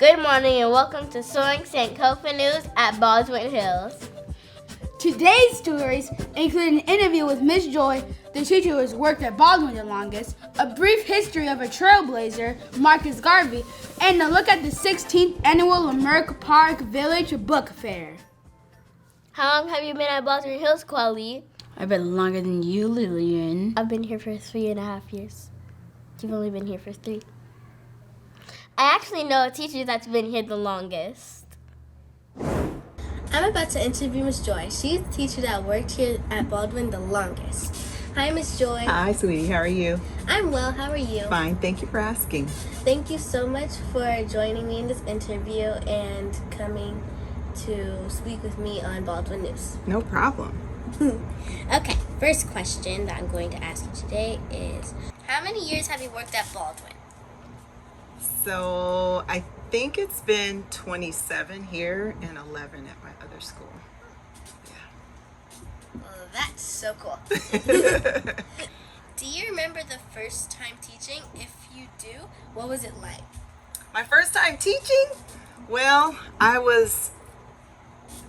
Good morning and welcome to Soaring Sankofa News at Baldwin Hills. Today's stories include an interview with Miss Joy, the teacher who has worked at Baldwin the longest, a brief history of a trailblazer, Marcus Garvey, and a look at the 16th annual LEIMERT Park Book Fair. How long have you been at Baldwin Hills, Kwali? I've been longer than you, Lillian. I've been here for 3.5 years. You've only been here for 3. I actually know a teacher that's been here the longest. I'm about to interview Miss Joy. She's the teacher that worked here at Baldwin the longest. Hi, Miss Joy. Hi, sweetie. How are you? I'm well. How are you? Fine. Thank you for asking. Thank you so much for joining me in this interview and coming to speak with me on Baldwin News. No problem. Okay, first question that I'm going to ask you today is, how many years have you worked at Baldwin? So I think it's been 27 here and 11 at my other school. Yeah. Oh, that's so cool. Do you remember the first time teaching? If you do, what was it like? My first time teaching? Well, I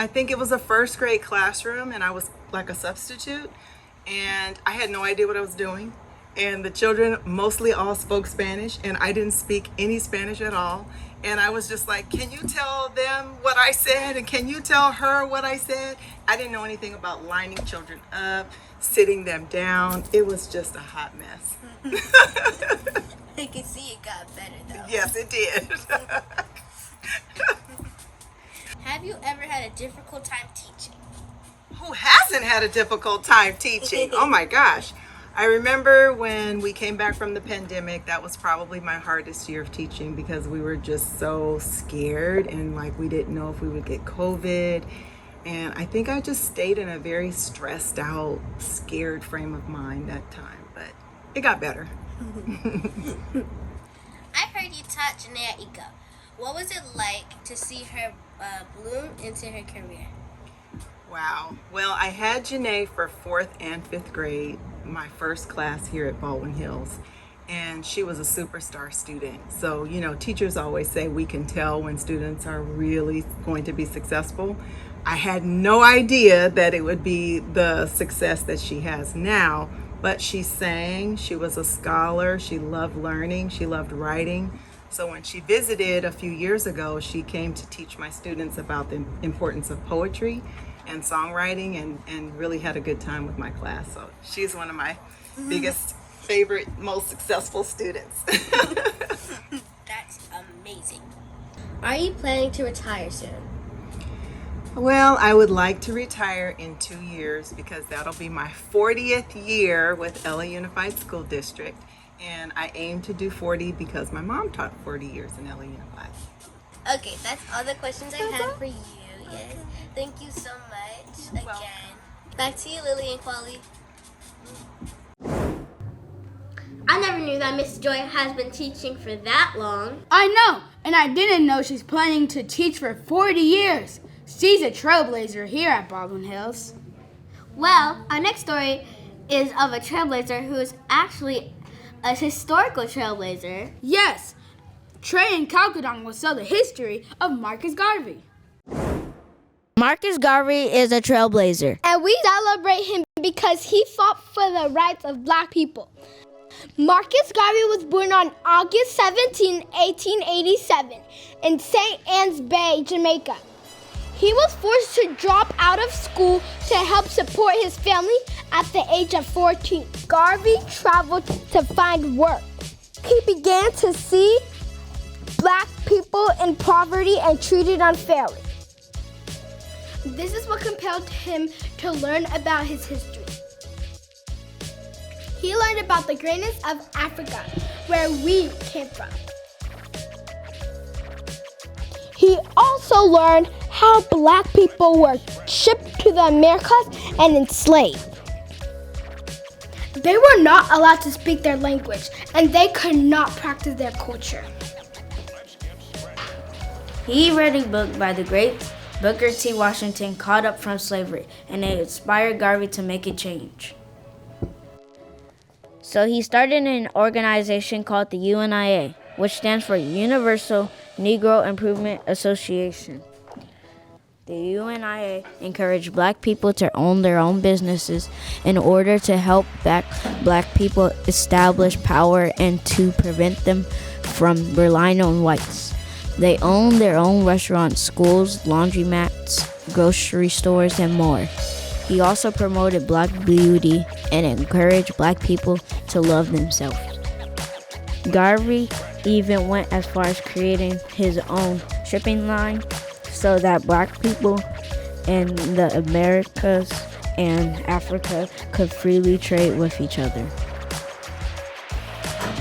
think it was a first grade classroom and I was like a substitute and I had no idea what I was doing. And the children mostly all spoke Spanish and I didn't speak any Spanish at all. And I was just like, can you tell them what I said? And can you tell her what I said? I didn't know anything about lining children up, sitting them down. It was just a hot mess. I can see it got better though. Yes, it did. Have you ever had a difficult time teaching? Who hasn't had a difficult time teaching? Oh my gosh. I remember when we came back from the pandemic, that was probably my hardest year of teaching because we were just so scared and like we didn't know if we would get COVID. And I think I just stayed in a very stressed out, scared frame of mind that time, but it got better. I heard you taught Janae at Eco. What was it like to see her bloom into her career? Wow. Well, I had Janae for 4th and 5th grade, my first class here at Baldwin Hills, and she was a superstar student. So, you know, teachers always say we can tell when students are really going to be successful. I had no idea that it would be the success that she has now, but she sang, she was a scholar, she loved learning, she loved writing. So when she visited a few years ago, she came to teach my students about the importance of poetry and songwriting and really had a good time with my class. So she's one of my biggest, favorite, most successful students. That's amazing. Are you planning to retire soon? Well, I would like to retire in 2 years because that'll be my 40th year with LA Unified School District. And I aim to do 40 because my mom taught 40 years in LA Unified. Okay, that's all the questions I had for you. Yes. Thank you so much again. Welcome. Back to you, Lily and Kwali. I never knew that Miss Joy has been teaching for that long. I know, and I didn't know she's planning to teach for 40 years. She's a trailblazer here at Baldwin Hills. Well, our next story is of a trailblazer who is actually a historical trailblazer. Yes, Trey and Calcadon will tell the history of Marcus Garvey. Marcus Garvey is a trailblazer. And we celebrate him because he fought for the rights of black people. Marcus Garvey was born on August 17, 1887 in St. Ann's Bay, Jamaica. He was forced to drop out of school to help support his family at the age of 14. Garvey traveled to find work. He began to see black people in poverty and treated unfairly. This is what compelled him to learn about his history. He learned about the greatness of Africa, where we came from. He also learned how black people were shipped to the Americas and enslaved. They were not allowed to speak their language, and they could not practice their culture. He read a book by the great Booker T. Washington called Up from Slavery, and it inspired Garvey to make a change. So he started an organization called the UNIA, which stands for Universal Negro Improvement Association. The UNIA encouraged black people to own their own businesses in order to help black people establish power and to prevent them from relying on whites. They owned their own restaurants, schools, laundromats, grocery stores, and more. He also promoted black beauty and encouraged black people to love themselves. Garvey even went as far as creating his own shipping line so that black people in the Americas and Africa could freely trade with each other.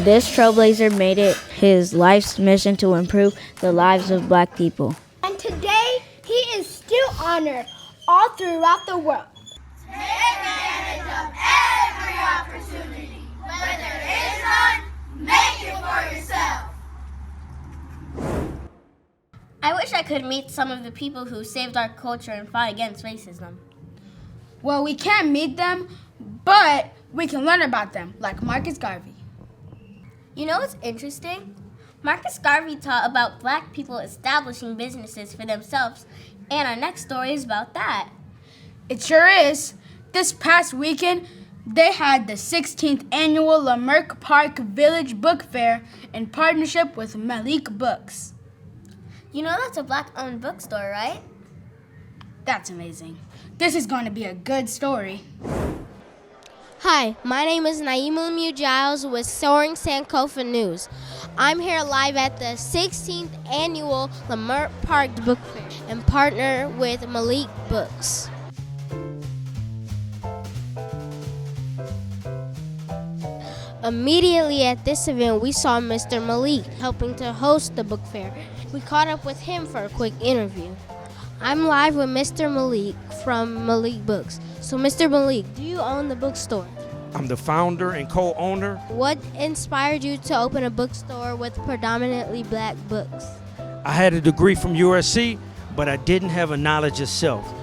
This trailblazer made it his life's mission to improve the lives of black people. And today, he is still honored all throughout the world. Take advantage of every opportunity. When there is none, make it for yourself. I wish I could meet some of the people who saved our culture and fought against racism. Well, we can't meet them, but we can learn about them, like Marcus Garvey. You know what's interesting? Marcus Garvey taught about black people establishing businesses for themselves, and our next story is about that. It sure is. This past weekend, they had the 16th annual LEIMERT Park Village Book Fair in partnership with Malik Books. You know that's a black-owned bookstore, right? That's amazing. This is going to be a good story. Hi, my name is Naima Lemieux Giles with Soaring Sankofa News. I'm here live at the 16th annual LEIMERT Park Book Fair and partner with Malik Books. Immediately at this event, we saw Mr. Malik helping to host the book fair. We caught up with him for a quick interview. I'm live with Mr. Malik from Malik Books. So Mr. Malik, do you own the bookstore? I'm the founder and co-owner. What inspired you to open a bookstore with predominantly black books? I had a degree from USC, but I didn't have a knowledge of self.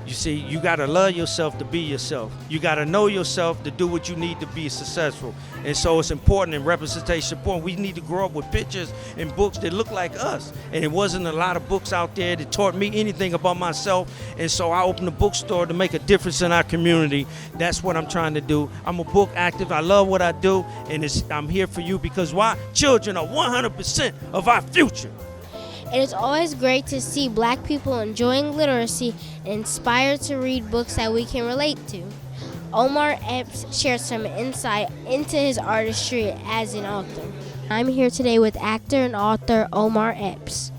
You see, you gotta love yourself to be yourself. You gotta know yourself to do what you need to be successful. And so it's important, and representation important. We need to grow up with pictures and books that look like us. And it wasn't a lot of books out there that taught me anything about myself. And so I opened a bookstore to make a difference in our community. That's what I'm trying to do. I'm a book active. I love what I do, and I'm here for you because why? Children are 100% of our future. It is always great to see black people enjoying literacy and inspired to read books that we can relate to. Omar Epps shared some insight into his artistry as an author. I'm here today with actor and author Omar Epps,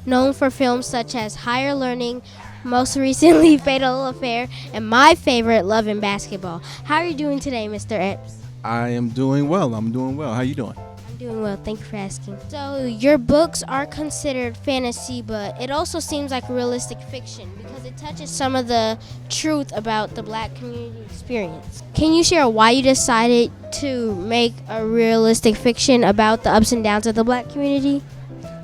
known for films such as Higher Learning, most recently Fatal Affair, and my favorite, Love and Basketball. How are you doing today, Mr. Epps? I am doing well. How you doing? Doing well, thank you for asking. So your books are considered fantasy, but it also seems like realistic fiction because it touches some of the truth about the black community experience. Can you share why you decided to make a realistic fiction about the ups and downs of the black community?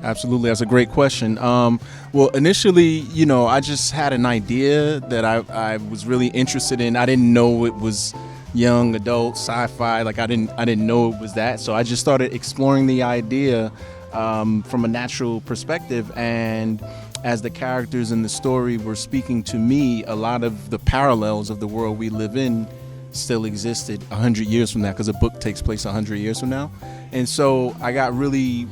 Absolutely, that's a great question. Well, initially, I just had an idea that I was really interested in. I didn't know it was young adult sci-fi. Like I didn't know it was that. So I just started exploring the idea from a natural perspective. And as the characters in the story were speaking to me, a lot of the parallels of the world we live in still existed 100 years from now, because a book takes place 100 years from now. And so I got really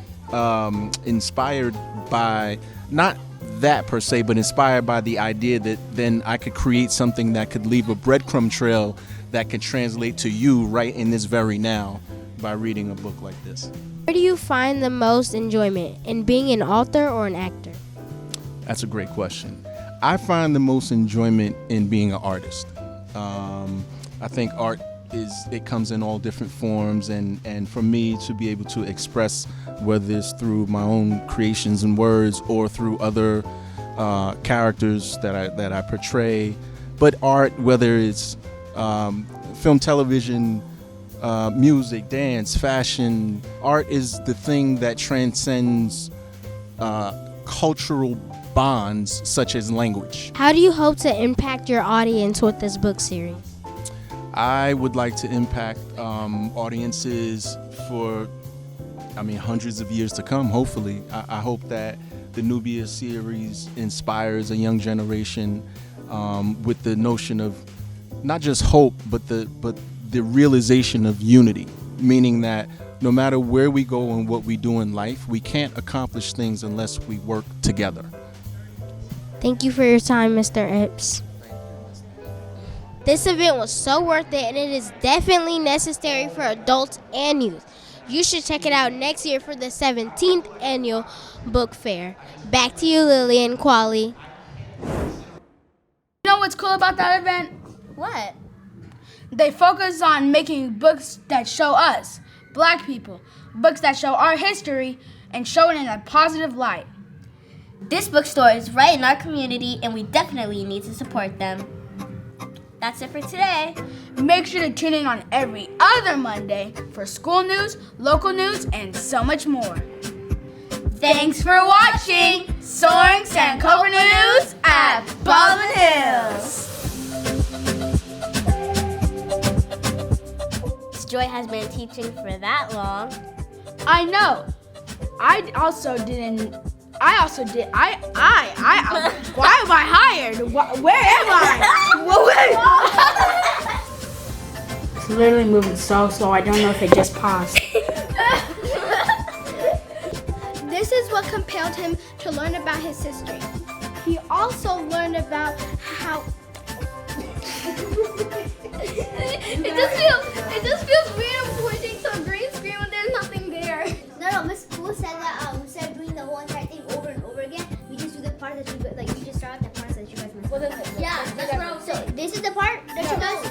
inspired by, not that per se, but inspired by the idea that then I could create something that could leave a breadcrumb trail that could translate to you right in this very now by reading a book like this. Where do you find the most enjoyment, in being an author or an actor? That's a great question. I find the most enjoyment in being an artist. I think art it comes in all different forms, and for me to be able to express, whether it's through my own creations and words or through other characters that I portray, but art, whether it's film, television, music, dance, fashion. Art is the thing that transcends cultural bonds such as language. How do you hope to impact your audience with this book series? I would like to impact audiences for hundreds of years to come, hopefully. I hope that the Nubia series inspires a young generation with the notion of not just hope, but the realization of unity, meaning that no matter where we go and what we do in life, we can't accomplish things unless we work together. Thank you for your time, Mr. Epps. This event was so worth it, and it is definitely necessary for adults and youth. You should check it out next year for the 17th Annual Book Fair. Back to you, Lily and Quali. You know what's cool about that event? What? They focus on making books that show us, Black people, books that show our history and show it in a positive light. This bookstore is right in our community, and we definitely need to support them. That's it for today. Make sure to tune in on every other Monday for school news, local news, and so much more. Thanks for watching Soaring Sankofa News at Baldwin Hills. Joy has been teaching for that long. I know. Why am I hired? Where am I? It's literally moving so slow. I don't know if it just paused. This is what compelled him to learn about his history. He also learned about how it just feels weird pointing to a green screen when there's nothing there. No, Miss School said that instead of doing the whole entire thing over and over again, we just do the part that you just start out the parts that you guys missed. Yeah, that's what I was saying. So this is the part that you guys